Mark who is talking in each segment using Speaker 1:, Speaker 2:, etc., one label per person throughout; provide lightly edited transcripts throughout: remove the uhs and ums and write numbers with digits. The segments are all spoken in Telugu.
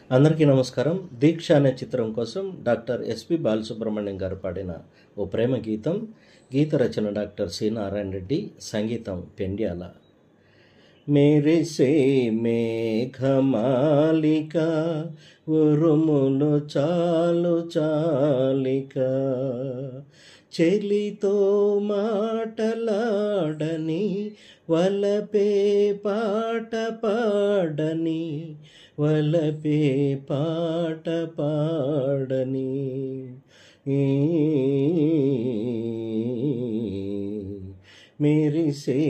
Speaker 1: అందరికీ నమస్కారం. 'దీక్ష' అనే చిత్రం కోసం డాక్టర్ ఎస్పి బాలసుబ్రహ్మణ్యం గారు పాడిన ఓ ప్రేమ గీతం. గీత రచన డాక్టర్ సి నారాయణ రెడ్డి, సంగీతం పెండ్యాల. మెరిసే మేఘమాలిక ఉరుములు చాలు చాలిక, చెలితో మాటలాడని వలపే పాట పాడని, వలపే పాట పాడని. మెరిసే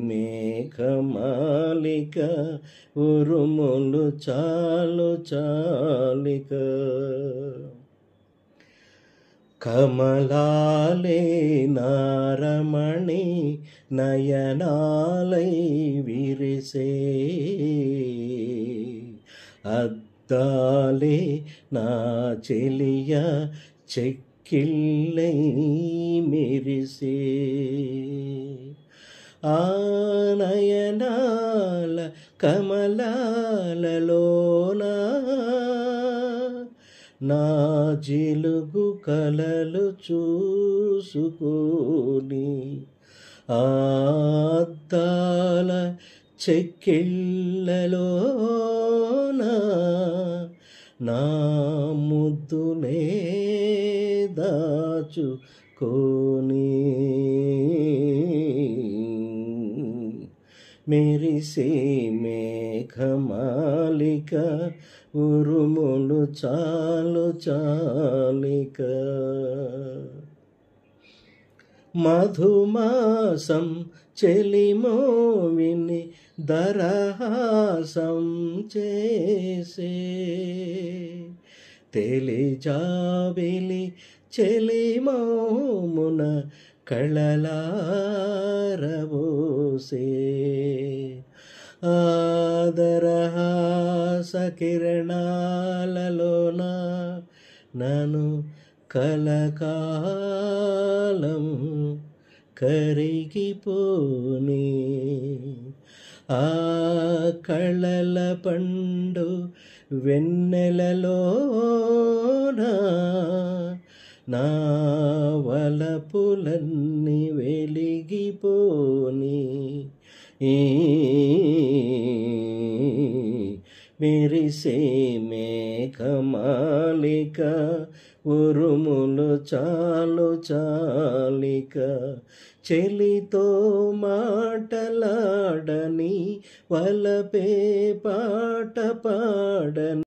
Speaker 1: మేఘమాలిక ఉరుములు చాలు చాలిక, కమలాలే నారమణి నయనాలై విరిసే, అద్దాలే నా చెలియ చెక్కిళ్ళై మెరిసే, ఆ నయనాల కమలాలలోనా నా జిలుగు కలలు చూసుకొని, అద్దాల చెక్కిళ్ళలోనా నా ముద్దునే దాచుకొని. మెరిసే మేఘమాలిక ఉరుములు చాలు చాలిక, మధుమాసం చెలిమోవిని దరహాసం చేసే, తెలిజాబిలి చెలిమోమున కళలారబోసే, ఆదరహాస కిరణాలలోన నన్ను కలకాలం కరిగిపోని, ఆ కళల పండు వెన్నెలలోన నా వలపులన్నీ వెలిగిపోని. మెరిసే మేఘమాలిక ఉరుములు చాలు చాలిక, చెలితో మాటలాడని వలపే పాట పాడని.